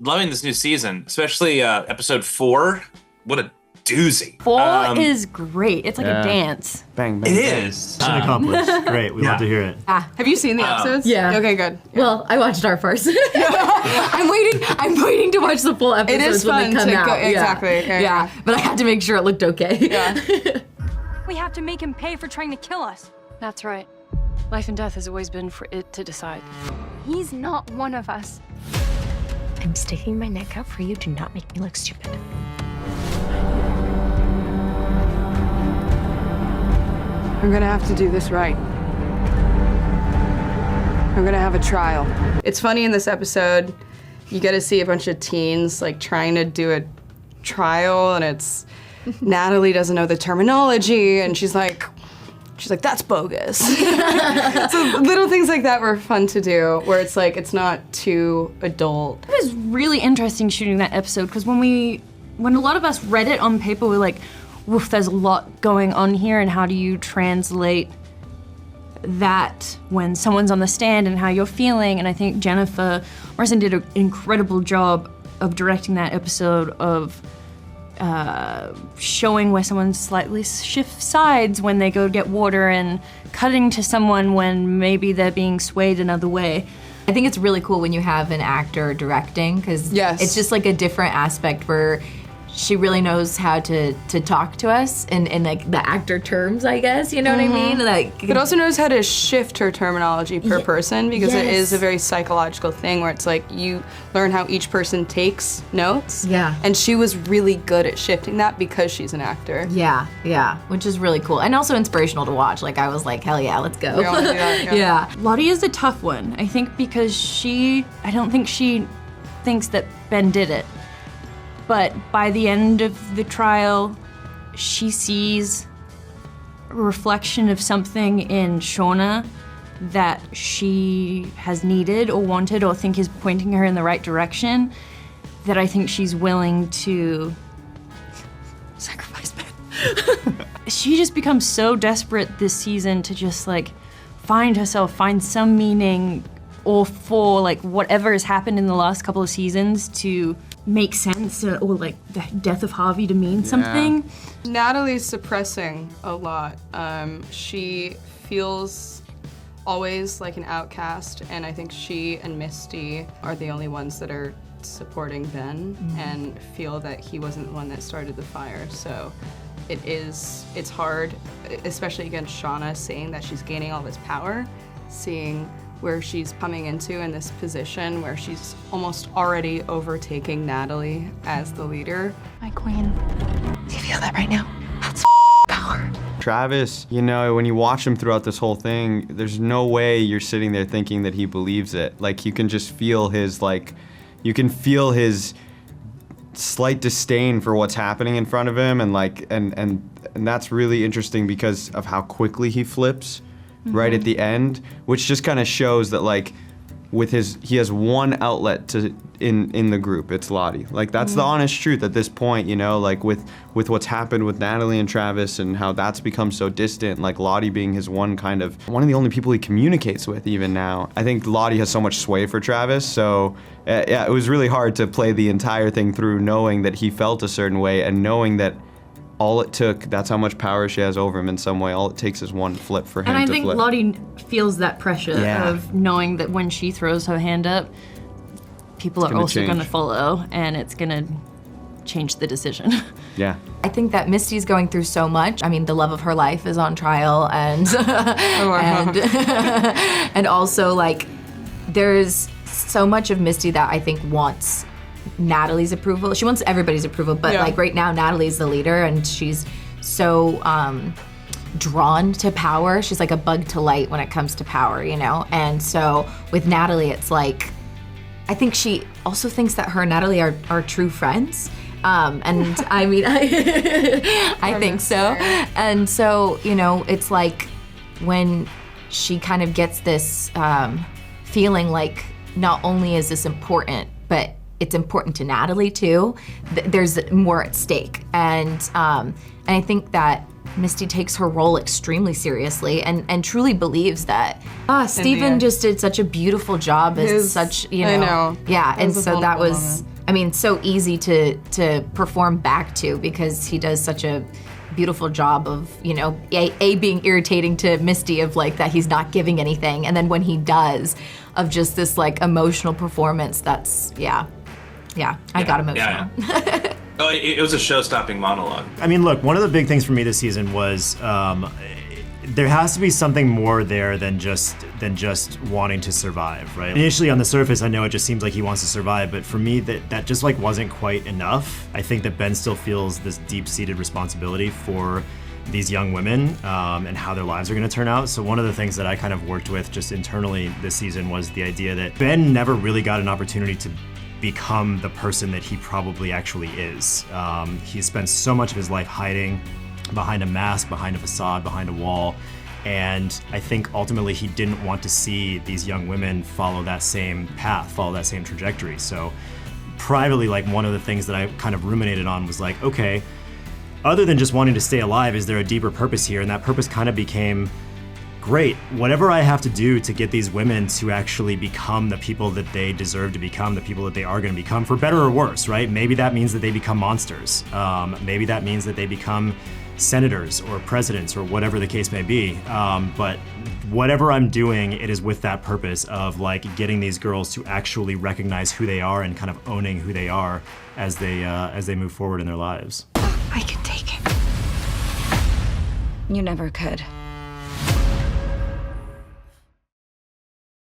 loving this new season, especially episode 4. What a doozy. 4 is great. It's like a dance. Bang, bang, It bang. is. Mission accomplished. Great. We love to hear it. Have you seen the episodes? Yeah. Okay, good. Well, I watched our first. I'm waiting to watch the full episodes It is when fun they come to out. go, exactly. Yeah. But I had to make sure it looked okay. Yeah. We have to make him pay for trying to kill us. That's right. Life and death has always been for it to decide. He's not one of us. I'm sticking my neck out for you. Do not make me look stupid. I'm gonna have to do this right. I'm gonna have a trial. It's funny in this episode, you get to see a bunch of teens like trying to do a trial, and it's Natalie doesn't know the terminology, and she's like, that's bogus. So little things like that were fun to do, where it's like, it's not too adult. It was really interesting shooting that episode because when a lot of us read it on paper, we were like, woof, there's a lot going on here, and how do you translate that when someone's on the stand and how you're feeling? And I think Jennifer Morrison did an incredible job of directing that episode of showing where someone slightly shifts sides when they go get water and cutting to someone when maybe they're being swayed another way. I think it's really cool when you have an actor directing, because it's just like a different aspect where she really knows how to talk to us in like the actor terms, I guess, you know what I mean? Like, But also knows how to shift her terminology per person, because it is a very psychological thing where it's like you learn how each person takes notes. Yeah. And she was really good at shifting that because she's an actor. Yeah, which is really cool. And also inspirational to watch. Like, I was like, hell yeah, let's go. We wanna do that, Yeah. Lottie is a tough one, I think, because I don't think she thinks that Ben did it. But by the end of the trial, she sees a reflection of something in Shauna that she has needed or wanted or think is pointing her in the right direction, that I think she's willing to sacrifice Ben. She just becomes so desperate this season to just like find herself, find some meaning, or for like whatever has happened in the last couple of seasons to make sense, or like the death of Harvey to mean something. Natalie's suppressing a lot. She feels always like an outcast, and I think she and Misty are the only ones that are supporting Ben and feel that he wasn't the one that started the fire. So it's hard, especially against Shauna, seeing that she's gaining all this power, seeing where she's coming into in this position where she's almost already overtaking Natalie as the leader. My queen. Do you feel that right now? That's power. Travis, you know, when you watch him throughout this whole thing, there's no way you're sitting there thinking that he believes it. Like, you can just feel his, you can feel his slight disdain for what's happening in front of him, and and that's really interesting because of how quickly he flips right at the end, which just kind of shows that like he has one outlet in the group. It's Lottie. Like, that's the honest truth at this point, you know, like with what's happened with Natalie and Travis and how that's become so distant, like Lottie being his one of the only people he communicates with even now. I think Lottie has so much sway for Travis, so yeah, it was really hard to play the entire thing through knowing that he felt a certain way and knowing that all it took, that's how much power she has over him in some way. All it takes is one flip for him to flip. And I think Lottie feels that pressure of knowing that when she throws her hand up, people are also going to follow, and it's going to change the decision. Yeah. I think that Misty's going through so much. I mean, the love of her life is on trial, and and also like there's so much of Misty that I think wants Natalie's approval. She wants everybody's approval, but like right now Natalie's the leader, and she's so drawn to power. She's like a bug to light when it comes to power, you know? And so with Natalie, it's like, I think she also thinks that her and Natalie are true friends. And I mean, I think so. And so, you know, it's like when she kind of gets this feeling like not only is this important, but it's important to Natalie too. There's more at stake. And I think that Misty takes her role extremely seriously and truly believes that Stephen just did such a beautiful job as such, you know. I know. Yeah, and so that was I mean, so easy to perform back to because he does such a beautiful job of, you know, a being irritating to Misty of like that he's not giving anything, and then when he does, of just this like emotional performance. That's I got emotional. Yeah. Oh, it was a show-stopping monologue. I mean, look, one of the big things for me this season was there has to be something more there than just wanting to survive, right? Initially on the surface, I know it just seems like he wants to survive, but for me, that just like wasn't quite enough. I think that Ben still feels this deep-seated responsibility for these young women and how their lives are going to turn out. So one of the things that I kind of worked with just internally this season was the idea that Ben never really got an opportunity to become the person that he probably actually is. He spent so much of his life hiding behind a mask, behind a facade, behind a wall. And I think ultimately he didn't want to see these young women follow that same path, follow that same trajectory. So privately, like one of the things that I kind of ruminated on was like, okay, other than just wanting to stay alive, is there a deeper purpose here? And that purpose kind of became, great, whatever I have to do to get these women to actually become the people that they deserve to become, the people that they are going to become, for better or worse, right? Maybe that means that they become monsters. Maybe that means that they become senators or presidents or whatever the case may be. But whatever I'm doing, it is with that purpose of like getting these girls to actually recognize who they are and kind of owning who they are as they move forward in their lives. I can take it. You never could.